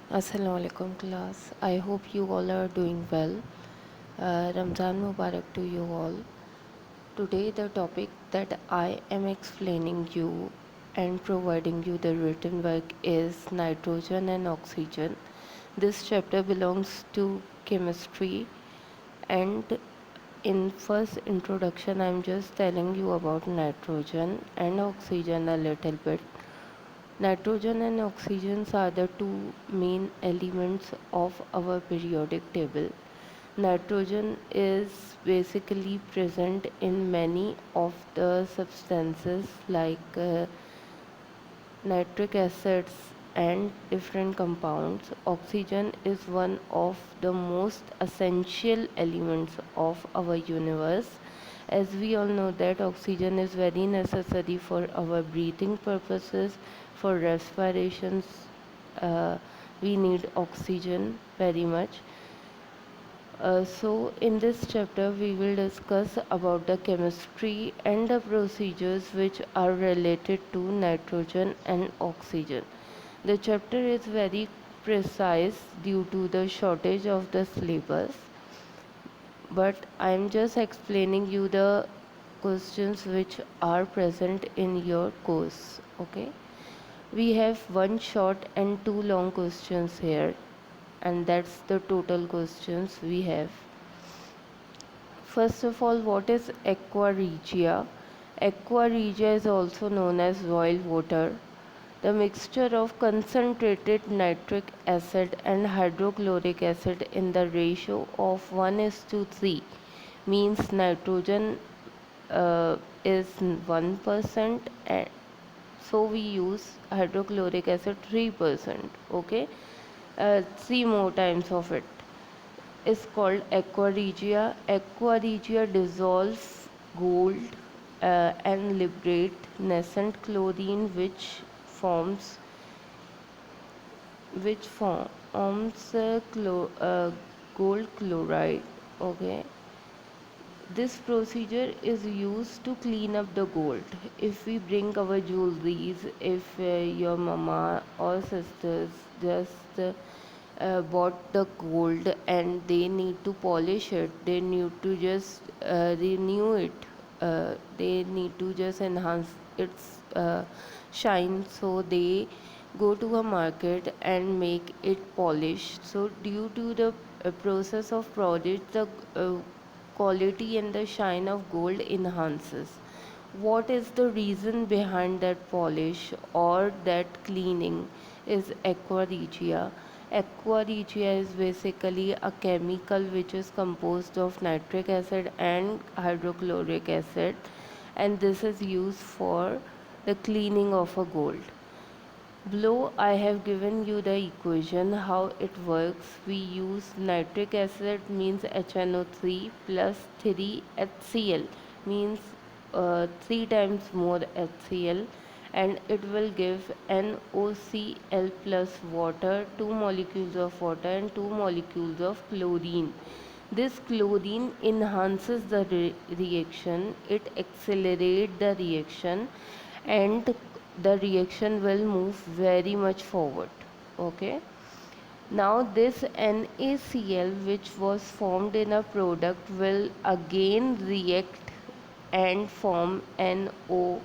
Assalamualaikum class. I hope you all are doing well. Ramzan Mubarak to you all. Today the topic that I am explaining you and providing you the written work is nitrogen and oxygen. This chapter belongs to chemistry, and in first introduction I am just telling you about nitrogen and oxygen a little bit. Nitrogen and oxygen are the two main elements of our periodic table. Nitrogen is basically present in many of the substances like nitric acids and different compounds. Oxygen is one of the most essential elements of our universe. As we all know that oxygen is very necessary for our breathing purposes, for respirations. We need oxygen very much. So in this chapter we will discuss about the chemistry and the procedures which are related to nitrogen and oxygen. The chapter is very precise due to the shortage of the syllabus, but I am just explaining you the questions which are present in your course. Okay, we have one short and two long questions here, and that's the total questions we have. First of all, what is aqua regia? Aqua regia is also known as boiled water. The mixture of concentrated nitric acid and hydrochloric acid in the ratio of 1:3 means nitrogen is 1%, and so we use hydrochloric acid 3%. Okay, three more times of it is called aqua regia. Aqua regia dissolves gold and liberate nascent chlorine, forms which forms gold chloride. Okay, this procedure is used to clean up the gold. If we bring our jewelries, if your mama or sisters just bought the gold and they need to polish it, they need to just renew it, they need to just enhance its shine, so they go to a market and make it polished. So due to the process of polish, the quality and the shine of gold enhances. What is the reason behind that polish or that cleaning is aqua regia. Aqua regia is basically a chemical which is composed of nitric acid and hydrochloric acid, and this is used for the cleaning of a gold. Below I have given you the equation how it works. We use nitric acid means HNO3 plus 3 HCl means 3 times more HCl, and it will give NOCl plus water, 2 molecules of water and 2 molecules of chlorine. This chlorine enhances the reaction, it accelerates the reaction, and the reaction will move very much forward. Okay, now this NaCl which was formed in a product will again react and form NaCl.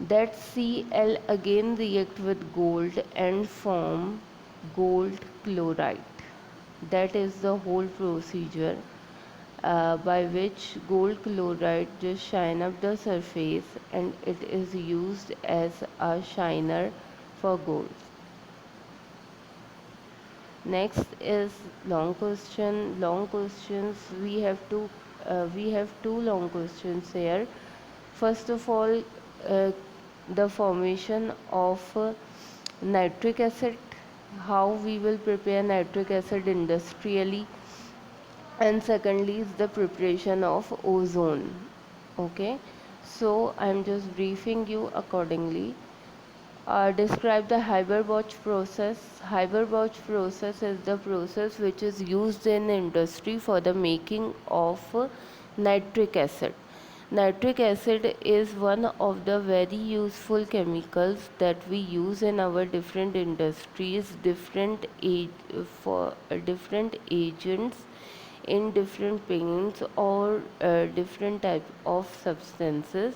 That Cl again react with gold and form gold chloride. That is the whole procedure by which gold chloride just shine up the surface, and it is used as a shiner for gold. Next is long question. Long questions, we have two long questions here. First of all, the formation of nitric acid, how we will prepare nitric acid industrially, and secondly is the preparation of ozone. Okay, so I'm just briefing you accordingly. Describe the Haber-Bosch process. Haber-Bosch process is the process which is used in industry for the making of nitric acid. Nitric acid is one of the very useful chemicals that we use in our different industries, for different agents in different paints or different type of substances.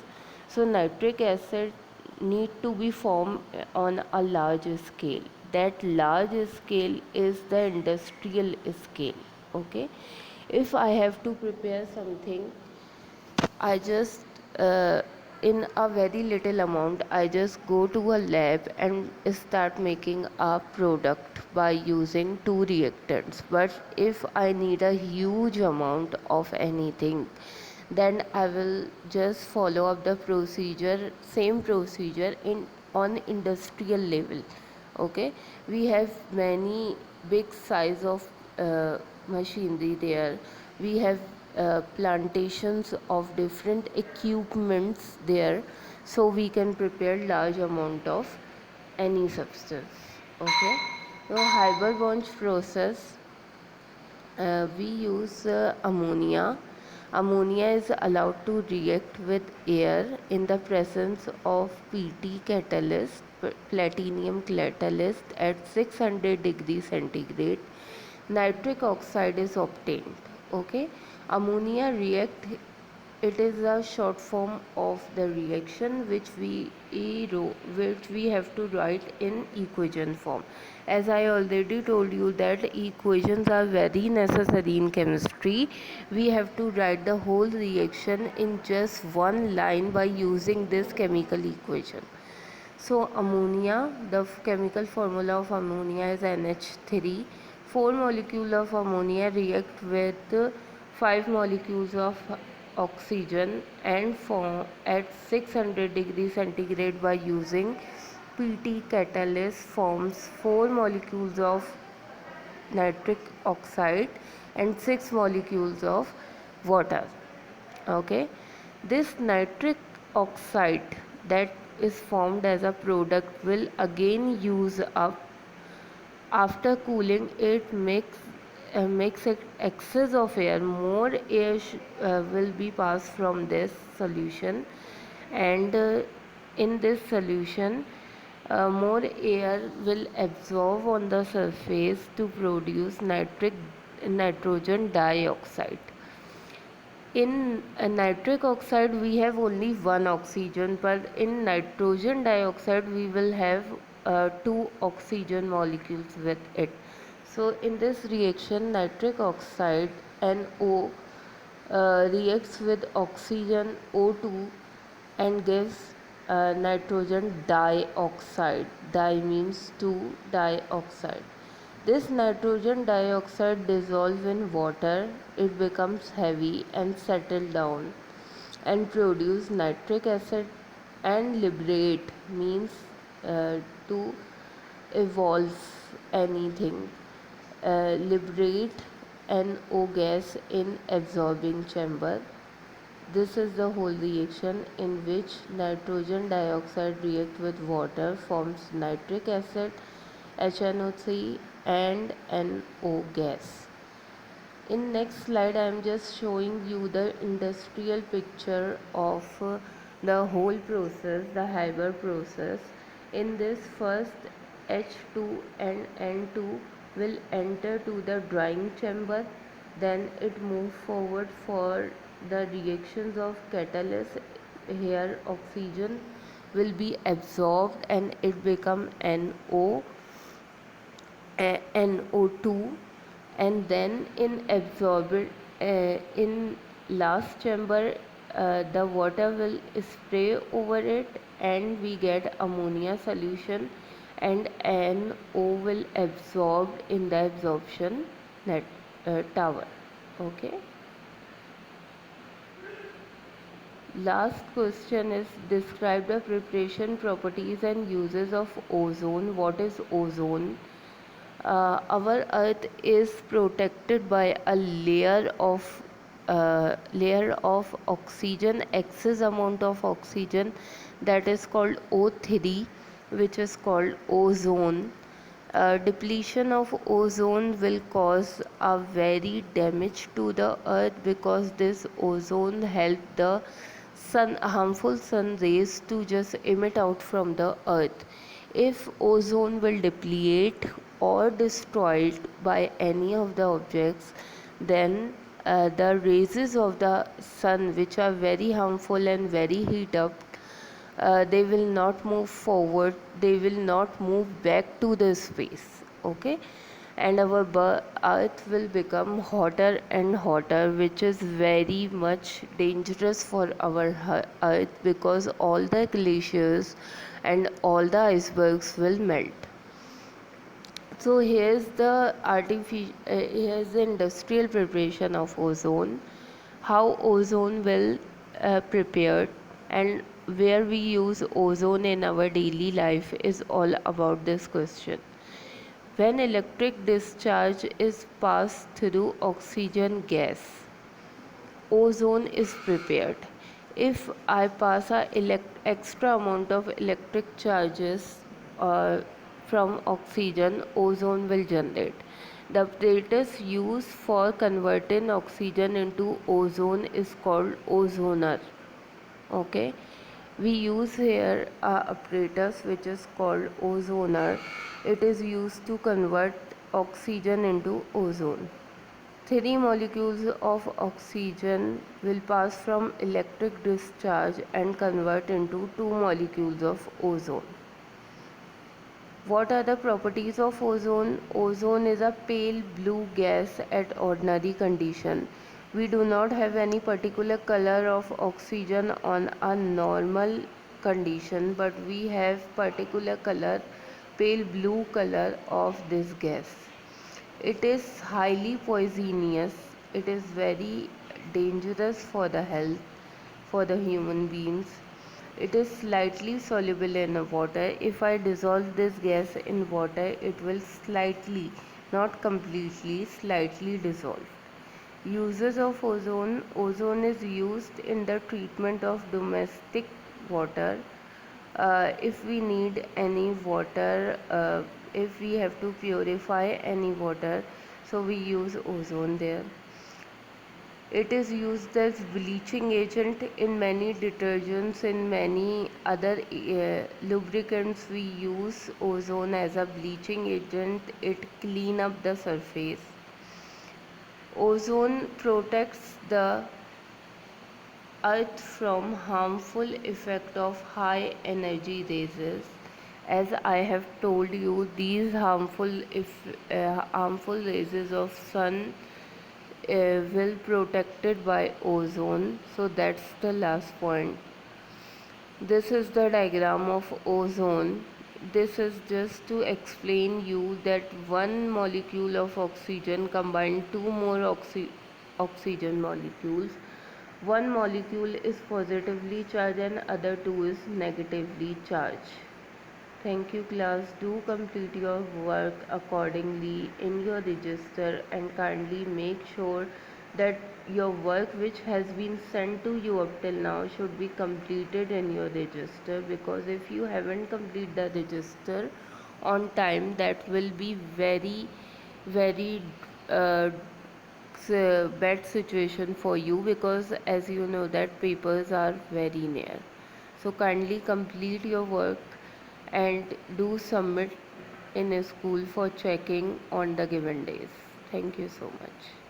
So nitric acid need to be formed on a large scale. That large scale is the industrial scale. Okay, if I have to prepare something, I just, in a very little amount, I just go to a lab and start making a product by using two reactants. But if I need a huge amount of anything, then I will just follow up the procedure, same procedure in on industrial level. Okay, we have many big size of machinery there. We have plantations of different equipments there, so we can prepare large amount of any substance. Okay, so Haber-Bosch process, we use ammonia. Ammonia is allowed to react with air in the presence of PT catalyst, platinum catalyst at 600 degrees centigrade. Nitric oxide is obtained. Okay, ammonia react, it is a short form of the reaction which we have to write in equation form. As I already told you that equations are very necessary in chemistry. We have to write the whole reaction in just one line by using this chemical equation. So ammonia, the chemical formula of ammonia is NH3. 4 molecules of ammonia react with 5 molecules of oxygen and form at 600 degrees centigrade by using PT catalyst forms 4 molecules of nitric oxide and 6 molecules of water. Okay, this nitric oxide that is formed as a product will again use up after cooling. It makes it excess of air. More air will be passed from this solution, and in this solution more air will absorb on the surface to produce nitrogen dioxide. In nitric oxide we have only one oxygen, but in nitrogen dioxide we will have two oxygen molecules with it. So in this reaction nitric oxide NO reacts with oxygen O2 and gives nitrogen dioxide. Di means two, dioxide. This nitrogen dioxide dissolves in water, it becomes heavy and settle down and produce nitric acid, and liberate means to evolve anything. Liberate NO gas in absorbing chamber. This is the whole reaction in which nitrogen dioxide reacts with water, forms nitric acid, HNO3 and NO gas. In next slide I am just showing you the industrial picture of the whole process, the Haber process. In this, first H2 and N2 will enter to the drying chamber, then it move forward for the reactions of catalyst. Here oxygen will be absorbed and it become NO2, and then in absorbed in last chamber the water will spray over it and we get ammonia solution, and NO will absorb in the absorption net tower. Okay, last question is, describe the preparation properties and uses of ozone. What is ozone? Our earth is protected by a layer of oxygen, excess amount of oxygen, that is called O3, which is called ozone. Depletion of ozone will cause a very damage to the earth, because this ozone help the harmful sun rays to just emit out from the earth. If ozone will deplete or destroyed by any of the objects, then the rays of the sun, which are very harmful and very heat up, they will not move forward, they will not move back to the space. Okay, and our earth will become hotter and hotter, which is very much dangerous for our earth, because all the glaciers and all the icebergs will melt. So here's the industrial preparation of ozone, how ozone will prepared, and where we use ozone in our daily life is all about this question. When electric discharge is passed through oxygen gas, ozone is prepared. If I pass a extra amount of electric charges uh, from oxygen, ozone will generate. The apparatus used for converting oxygen into ozone is called ozoner. Okay, we use here a apparatus which is called ozoner. It is used to convert oxygen into ozone. Three molecules of oxygen will pass from electric discharge and convert into two molecules of ozone. What are the properties of ozone? Ozone is a pale blue gas at ordinary condition. We do not have any particular color of oxygen on a normal condition, but we have particular color, pale blue color of this gas. It is highly poisonous. It is very dangerous for the health, for the human beings. It is slightly soluble in water. If I dissolve this gas in water, it will slightly, not completely, slightly dissolve. Uses of ozone. Ozone is used in the treatment of domestic water. If we need any water, if we have to purify any water, so we use ozone there. It is used as bleaching agent in many detergents, in many other lubricants. We use ozone as a bleaching agent. It clean up the surface. Ozone protects the earth from harmful effect of high energy rays. As I have told you, these harmful rays of sun will protected by ozone. So that's the last point. This is the diagram of ozone. This is just to explain you that one molecule of oxygen combined two more oxygen molecules. One molecule is positively charged and other two is negatively charged. Thank you class. Do complete your work accordingly in your register, and kindly make sure that your work which has been sent to you up till now should be completed in your register, because if you haven't completed the register on time, that will be very uh, bad situation for you, because as you know that papers are very near. So kindly complete your work and do submit in a school for checking on the given days. Thank you so much.